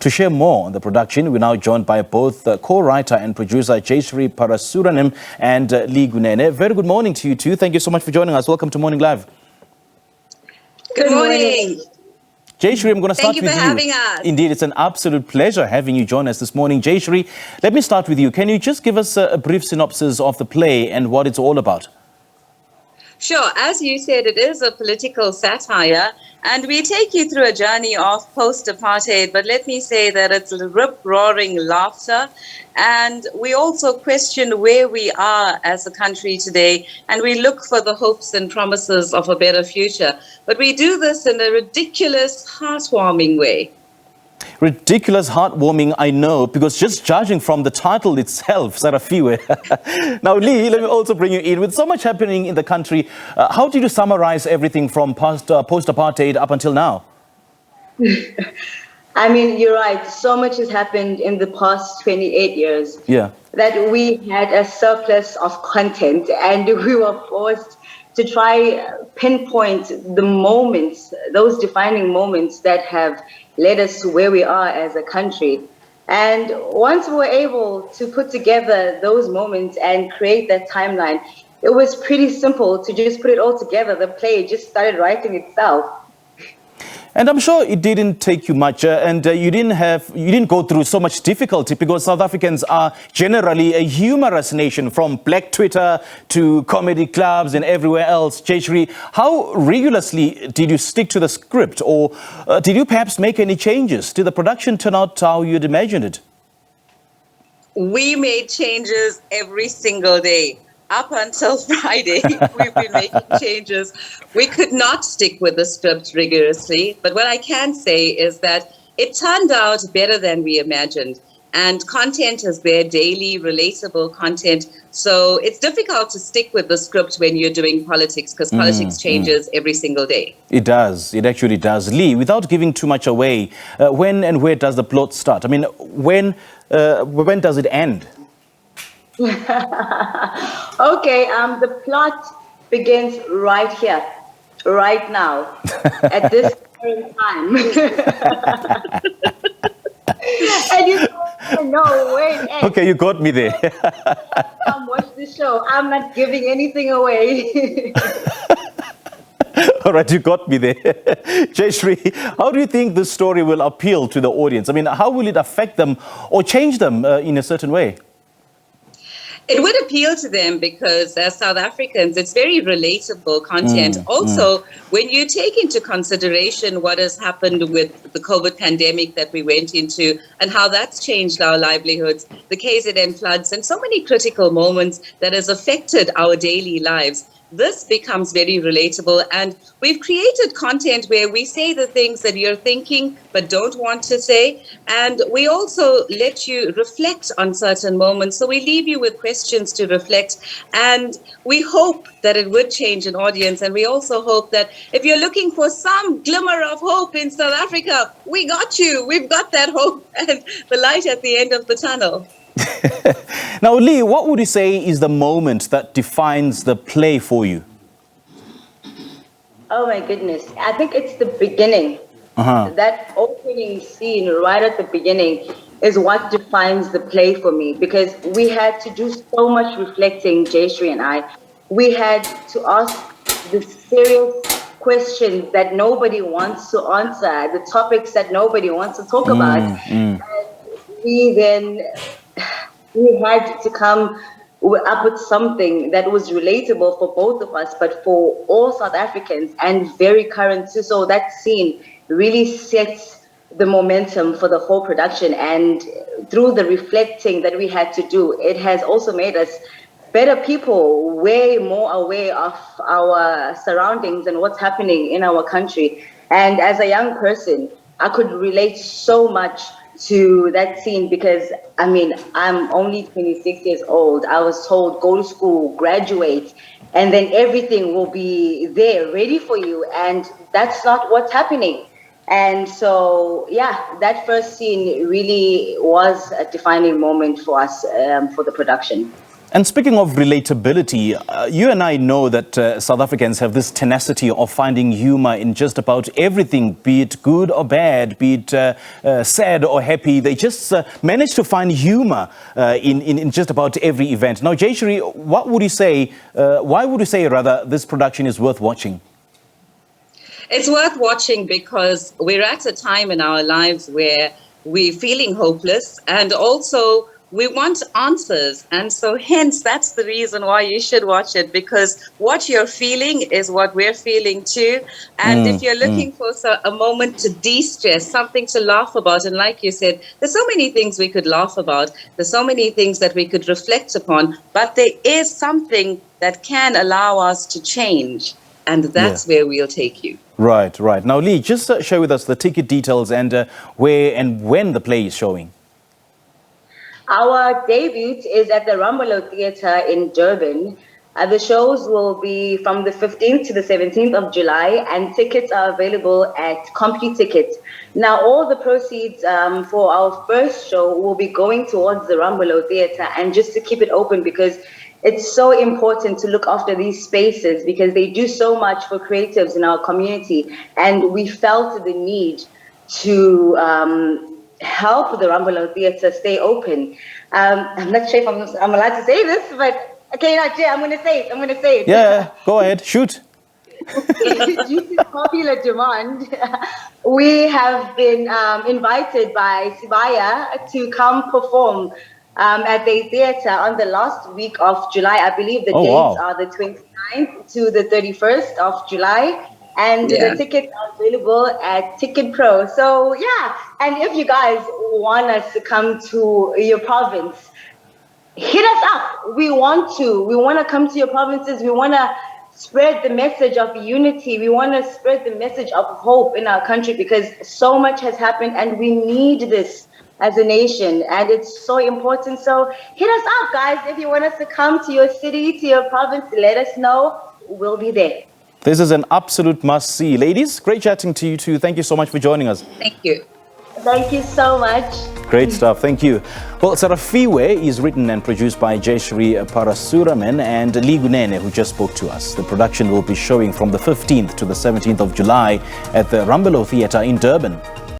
To share more on the production, we're now joined by both co-writer and producer Jayshree Parasuramen and Lee Kunene. Very good morning to you two. Thank you so much for joining us. Welcome to Morning Live. Good morning. Jayshree, I'm going to start with you. Thank you for having us. Indeed, it's an absolute pleasure having you join us this morning. Jayshree, let me start with you. Can you just give us a brief synopsis of the play and what it's all about? Sure. As you said, it is a political satire, and we take you through a journey of post-apartheid, but let me say that it's rip-roaring laughter, and we also question where we are as a country today, and we look for the hopes and promises of a better future. But we do this in a ridiculous, heartwarming way. Ridiculous, heartwarming, I know, because just judging from the title itself, Sarafiwe. Now, Lee, let me also bring you in. With so much happening in the country, how did you summarize everything from post-apartheid up until now? I mean, you're right. So much has happened in the past 28 years that we had a surplus of content, and we were forced to try pinpoint the moments, those defining moments that have led us to where we are as a country. And once we were able to put together those moments and create that timeline, it was pretty simple to just put it all together. The play just started writing itself. And I'm sure it didn't take you much, and you didn't go through so much difficulty, because South Africans are generally a humorous nation, from Black Twitter to comedy clubs and everywhere else. Jayshree, how rigorously did you stick to the script, or did you perhaps make any changes? Did the production turn out how you'd imagined it? We made changes every single day. Up until Friday, we've been making changes. We could not stick with the script rigorously, but what I can say is that it turned out better than we imagined. And content is there, daily, relatable content. So it's difficult to stick with the script when you're doing politics, because politics changes every single day. It does. It actually does. Lee, without giving too much away, when and where does the plot start? I mean, when does it end? Okay, the plot begins right here, right now, at this current time. And you don't know where it ends. Okay, you got me there. Come watch the show. I'm not giving anything away. All right, you got me there. Jayshree, how do you think this story will appeal to the audience? I mean, how will it affect them or change them in a certain way? It would appeal to them because as South Africans, it's very relatable content. Also, when you take into consideration what has happened with the COVID pandemic that we went into and how that's changed our livelihoods, the KZN floods, and so many critical moments that has affected our daily lives, this becomes very relatable. And we've created content where we say the things that you're thinking but don't want to say. And we also let you reflect on certain moments. So we leave you with questions to reflect. And we hope that it would change an audience. And we also hope that if you're looking for some glimmer of hope in South Africa, we got you. We've got that hope and the light at the end of the tunnel. Now, Lee, what would you say is the moment that defines the play for you? Oh my goodness. I think it's the beginning. That opening scene right at the beginning is what defines the play for me, because we had to do so much reflecting, Jayshree and I. We had to ask the serious questions that nobody wants to answer, the topics that nobody wants to talk about. And we had to come up with something that was relatable for both of us, but for all South Africans and very current too. So that scene really sets the momentum for the whole production. And through the reflecting that we had to do, it has also made us better people, way more aware of our surroundings and what's happening in our country. And as a young person, I could relate so much to that scene because, I mean, I'm only 26 years old. I was told, go to school, graduate, and then everything will be there ready for you. And that's not what's happening. And so, yeah, that first scene really was a defining moment for us, for the production. And speaking of relatability, you and I know that South Africans have this tenacity of finding humor in just about everything, be it good or bad, be it sad or happy. They just manage to find humor in just about every event. Now, Jayshree, what would you say, why would you say, rather, this production is worth watching? It's worth watching because we're at a time in our lives where we're feeling hopeless, and also we want answers. And so hence, that's the reason why you should watch it, because what you're feeling is what we're feeling too. And if you're looking for a moment to de-stress, something to laugh about, and like you said, there's so many things we could laugh about. There's so many things that we could reflect upon, but there is something that can allow us to change. And that's where we'll take you. Right, right. Now, Lee, just share with us the ticket details and where and when the play is showing. Our debut is at the Rumbelow Theatre in Durban. The shows will be from the 15th to the 17th of July, and tickets are available at CompuTicket. Now, all the proceeds for our first show will be going towards the Rumbelow Theatre, and just to keep it open, because it's so important to look after these spaces, because they do so much for creatives in our community, and we felt the need to help the Rumbelow Theatre stay open. I'm not sure if I'm allowed to say this, but okay, I'm going to say it. Yeah, go ahead, shoot. Due to popular demand, we have been invited by Sibaya to come perform at the theatre on the last week of July. I believe the dates are the 29th to the 31st of July. And the tickets are available at Ticket Pro. So, yeah. And if you guys want us to come to your province, hit us up. We want to come to your provinces. We want to spread the message of unity. We want to spread the message of hope in our country, because so much has happened and we need this as a nation. And it's so important. So hit us up, guys. If you want us to come to your city, to your province, let us know. We'll be there. This is an absolute must-see. Ladies, great chatting to you too. Thank you so much for joining us. Thank you. Thank you so much. Great stuff. Thank you. Well, Sarafiwe is written and produced by Jayshree, Parasuramen and Kunene, who just spoke to us. The production will be showing from the 15th to the 17th of July at the Rumbelow Theatre in Durban.